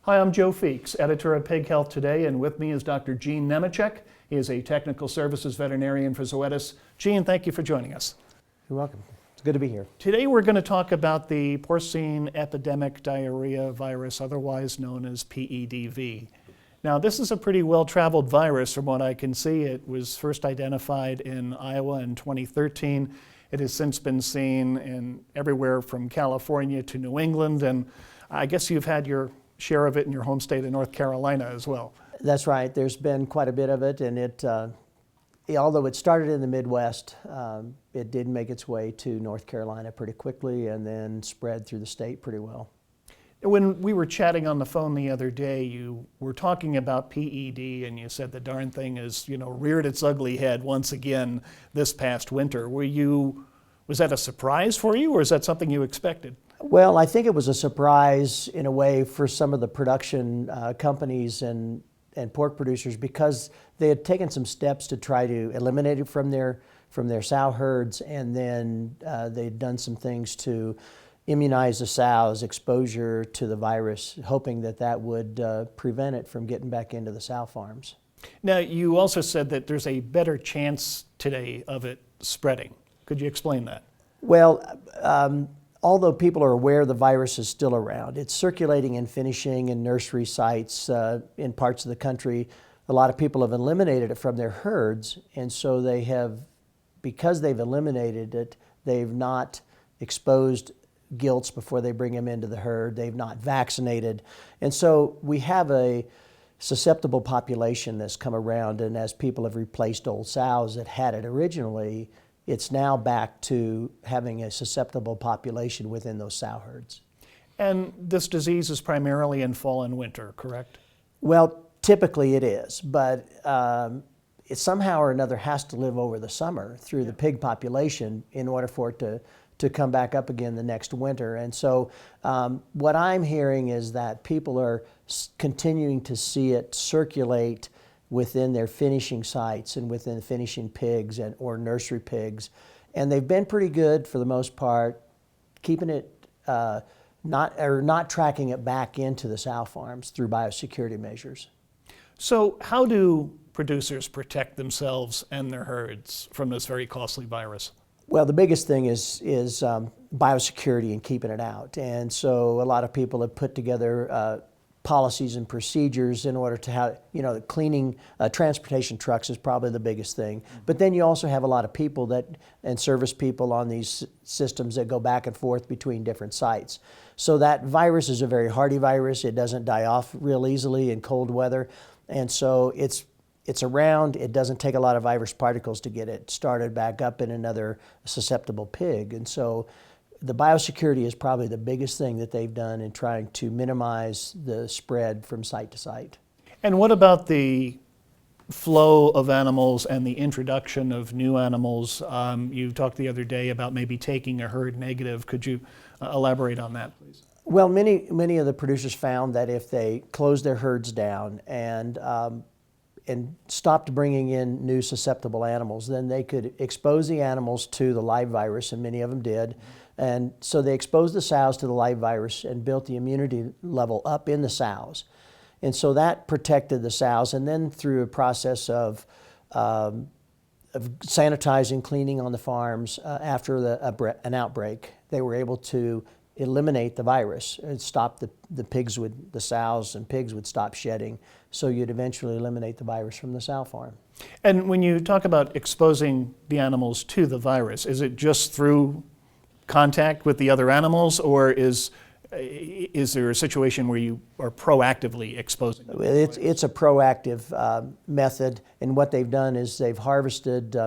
Hi, I'm Joe Feeks, editor of Pig Health Today, and with me is Dr. Gene Nemechek. He is a technical services veterinarian for Zoetis. Gene, thank you for joining us. You're welcome. It's good to be here. Today we're going to talk about the Porcine Epidemic Diarrhea Virus, otherwise known as PEDV. Now, this is a pretty well-traveled virus from what I can see. It was first identified in Iowa in 2013. It has since been seen in everywhere from California to New England, and I guess you've had your share of it in your home state of North Carolina as well. That's right. There's been quite a bit of it, and although it started in the Midwest, it did make its way to North Carolina pretty quickly and then spread through the state pretty well. When we were chatting on the phone the other day, you were talking about PED, and you said the darn thing has, reared its ugly head once again this past winter. Was that a surprise for you, or is that something you expected? Well, I think it was a surprise in a way for some of the production companies and pork producers, because they had taken some steps to try to eliminate it from their sow herds, and then they'd done some things to immunize the sows' exposure to the virus, hoping that would prevent it from getting back into the sow farms. Now, you also said that there's a better chance today of it spreading. Could you explain that? Well, although people are aware the virus is still around, it's circulating in finishing and nursery sites in parts of the country. A lot of people have eliminated it from their herds, and so because they've eliminated it, they've not exposed gilts before they bring them into the herd. They've not vaccinated. And so we have a susceptible population that's come around, and as people have replaced old sows that had it originally, it's now back to having a susceptible population within those sow herds. And this disease is primarily in fall and winter, correct? Well, typically it is, but it somehow or another has to live over the summer through the pig population in order for it to come back up again the next winter. And so what I'm hearing is that people are continuing to see it circulate within their finishing sites and within finishing pigs or nursery pigs. And they've been pretty good for the most part, keeping it, not tracking it back into the sow farms through biosecurity measures. So how do producers protect themselves and their herds from this very costly virus? Well, the biggest thing is biosecurity and keeping it out. And so a lot of people have put together policies and procedures in order to have, cleaning transportation trucks is probably the biggest thing. But then you also have a lot of people and service people on these systems that go back and forth between different sites. So that virus is a very hardy virus. It doesn't die off real easily in cold weather. And so it's around. It doesn't take a lot of virus particles to get it started back up in another susceptible pig. And so the biosecurity is probably the biggest thing that they've done in trying to minimize the spread from site to site. And what about the flow of animals and the introduction of new animals? You talked the other day about maybe taking a herd negative. Could you elaborate on that, please? Well, many of the producers found that if they closed their herds down and stopped bringing in new susceptible animals, then they could expose the animals to the live virus, and many of them did. And so they exposed the sows to the live virus and built the immunity level up in the sows. And so that protected the sows. And then through a process of sanitizing, cleaning on the farms after an outbreak, they were able to eliminate the virus and stop the sows and pigs would stop shedding. So you'd eventually eliminate the virus from the sow farm. And when you talk about exposing the animals to the virus, is it just through contact with the other animals, or is there a situation where you are proactively exposing them? It's a proactive method, and what they've done is they've harvested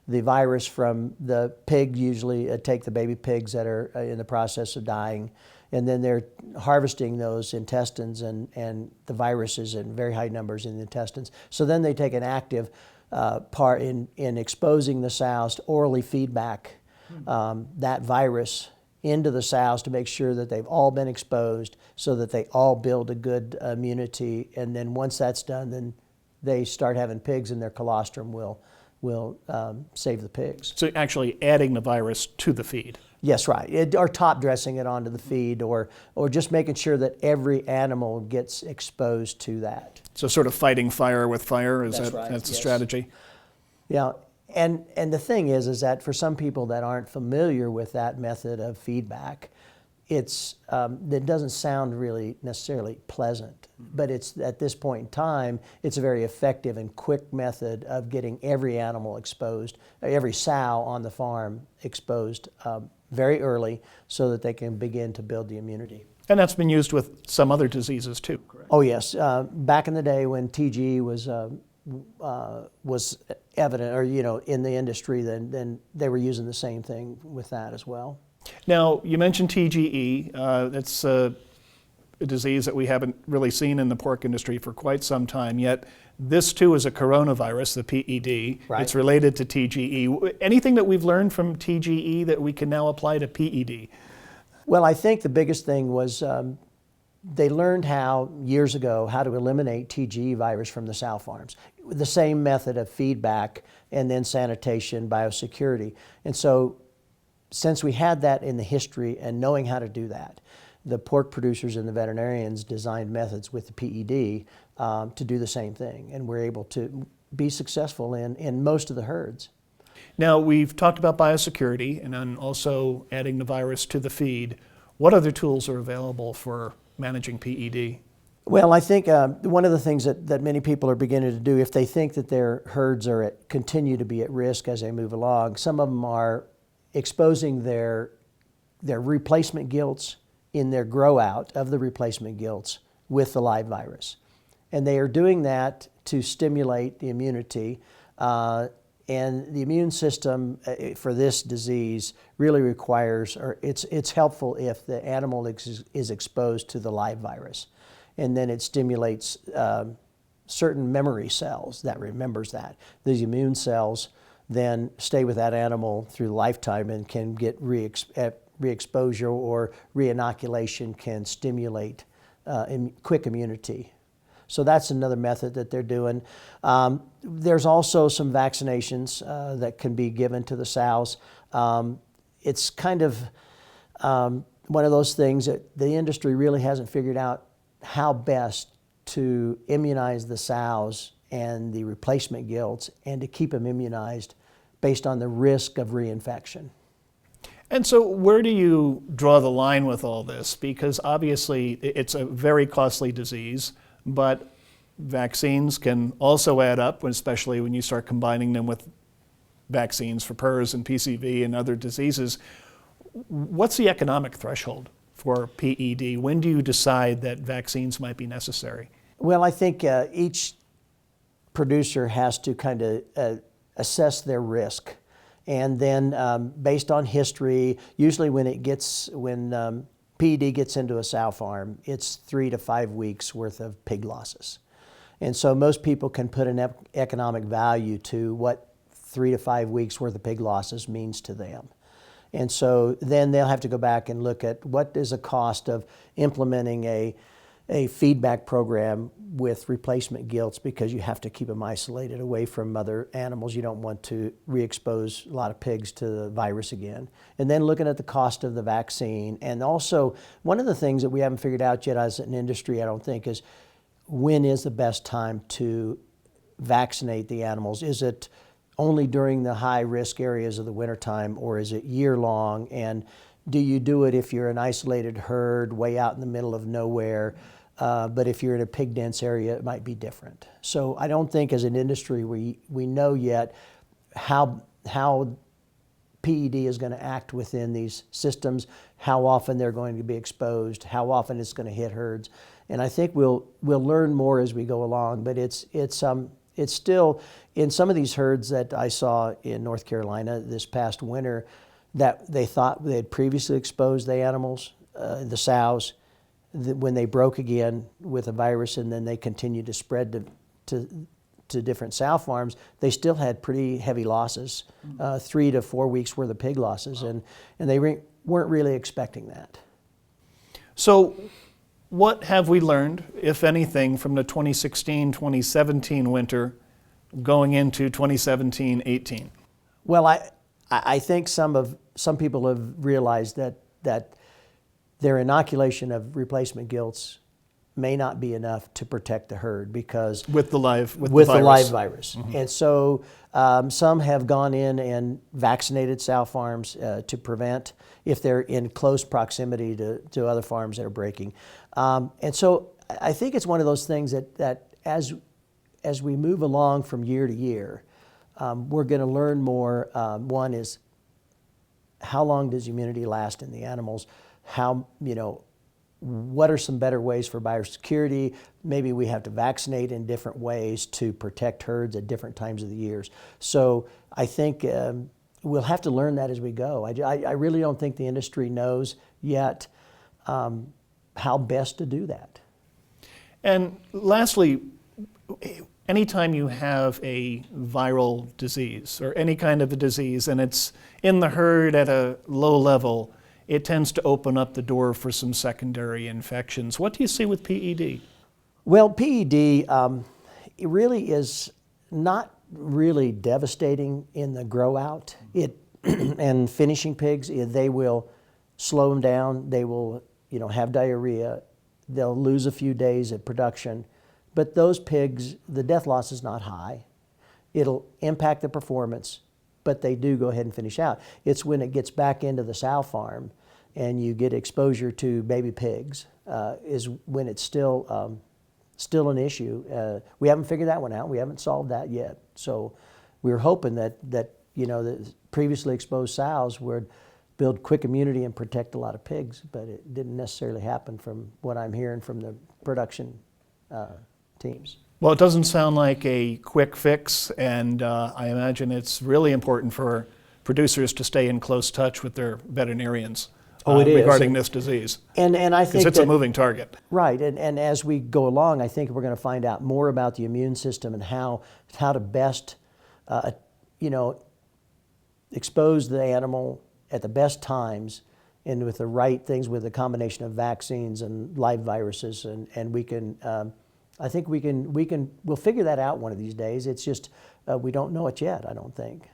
the virus from the pig, usually take the baby pigs that are in the process of dying, and then they're harvesting those intestines, and the virus is in very high numbers in the intestines. So then they take an active part in exposing the sows to orally feed back that virus into the sows to make sure that they've all been exposed so that they all build a good immunity. And then once that's done, then they start having pigs and their colostrum will save the pigs. So actually adding the virus to the feed. Yes, right. Or top dressing it onto the feed, or just making sure that every animal gets exposed to that. So sort of fighting fire with fire, That's right, that's the yes. strategy? Yeah, and the thing is that for some people that aren't familiar with that method of feedback, it doesn't sound really necessarily pleasant, but it's at this point in time, it's a very effective and quick method of getting every animal exposed, every sow on the farm exposed very early so that they can begin to build the immunity. And that's been used with some other diseases too, correct? Oh yes, back in the day when TG was evident, or in the industry, then they were using the same thing with that as well. Now, you mentioned TGE. That's a disease that we haven't really seen in the pork industry for quite some time, yet this too is a coronavirus, the PED. Right. It's related to TGE. Anything that we've learned from TGE that we can now apply to PED? Well, I think the biggest thing was they learned years ago how to eliminate TGE virus from the sow farms. The same method of feedback and then sanitation, biosecurity. And so since we had that in the history and knowing how to do that, the pork producers and the veterinarians designed methods with the PED to do the same thing. And we're able to be successful in most of the herds. Now, we've talked about biosecurity and then also adding the virus to the feed. What other tools are available for managing PED? Well, I think one of the things that many people are beginning to do, if they think that their herds continue to be at risk as they move along, some of them are exposing their replacement gilts in their grow out of the replacement gilts with the live virus. And they are doing that to stimulate the immunity. And the immune system for this disease really requires, or it's helpful if the animal is exposed to the live virus. And then it stimulates certain memory cells that remembers that. These immune cells then stay with that animal through lifetime and can get re-exposure or re-inoculation can stimulate quick immunity. So that's another method that they're doing. There's also some vaccinations that can be given to the sows. It's kind of one of those things that the industry really hasn't figured out how best to immunize the sows and the replacement gilts and to keep them immunized based on the risk of reinfection. And so where do you draw the line with all this? Because obviously it's a very costly disease, but vaccines can also add up, especially when you start combining them with vaccines for PRRS and PCV and other diseases. What's the economic threshold for PED? When do you decide that vaccines might be necessary? Well, I think each producer has to kind of assess their risk. And then based on history, usually when PED gets into a sow farm, it's 3 to 5 weeks worth of pig losses. And so most people can put an economic value to what 3 to 5 weeks worth of pig losses means to them. And so then they'll have to go back and look at what is the cost of implementing a feedback program with replacement gilts, because you have to keep them isolated away from other animals. You don't want to re-expose a lot of pigs to the virus again. And then looking at the cost of the vaccine. And also, one of the things that we haven't figured out yet as an industry, I don't think, is when is the best time to vaccinate the animals? Is it only during the high-risk areas of the wintertime, or is it year-long? And do you do it if you're an isolated herd way out in the middle of nowhere? But if you're in a pig-dense area, it might be different. So I don't think as an industry we know yet how PED is going to act within these systems, how often they're going to be exposed, how often it's going to hit herds. And I think we'll learn more as we go along. But it's still, in some of these herds that I saw in North Carolina this past winter, that they thought they had previously exposed the animals, the sows, when they broke again with a virus, and then they continued to spread to different sow farms, they still had pretty heavy losses, 3 to 4 weeks worth of pig losses, and they weren't really expecting that. So what have we learned, if anything, from the 2016-2017 winter going into 2017-18? Well, I think some people have realized that their inoculation of replacement gilts may not be enough to protect the herd because With the live virus. And so some have gone in and vaccinated sow farms to prevent if they're in close proximity to other farms that are breaking. And so I think it's one of those things that as we move along from year to year, we're going to learn more. One is how long does immunity last in the animals? What are some better ways for biosecurity? Maybe we have to vaccinate in different ways to protect herds at different times of the years. So I think we'll have to learn that as we go. I really don't think the industry knows yet how best to do that. And lastly, anytime you have a viral disease or any kind of a disease and it's in the herd at a low level, it tends to open up the door for some secondary infections. What do you see with PED? Well, PED it really is not really devastating in the grow out. And finishing pigs, they will slow them down. They will have diarrhea. They'll lose a few days at production. But those pigs, the death loss is not high. It'll impact the performance, but they do go ahead and finish out. It's when it gets back into the sow farm and you get exposure to baby pigs is when it's still an issue. We haven't figured that one out. We haven't solved that yet. So we're hoping that the previously exposed sows would build quick immunity and protect a lot of pigs, but it didn't necessarily happen from what I'm hearing from the production teams. Well, it doesn't sound like a quick fix, and I imagine it's really important for producers to stay in close touch with their veterinarians regarding this disease. And I think because it's a moving target. Right, and as we go along, I think we're going to find out more about the immune system and how to best, expose the animal at the best times and with the right things, with a combination of vaccines and live viruses, and we can. I think we'll figure that out one of these days. It's just we don't know it yet, I don't think.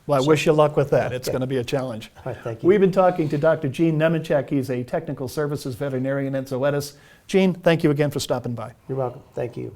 Well, I wish you luck with that. It's going to be a challenge. All right, thank you. We've been talking to Dr. Gene Nemechek. He's a technical services veterinarian at Zoetis. Gene, thank you again for stopping by. You're welcome. Thank you.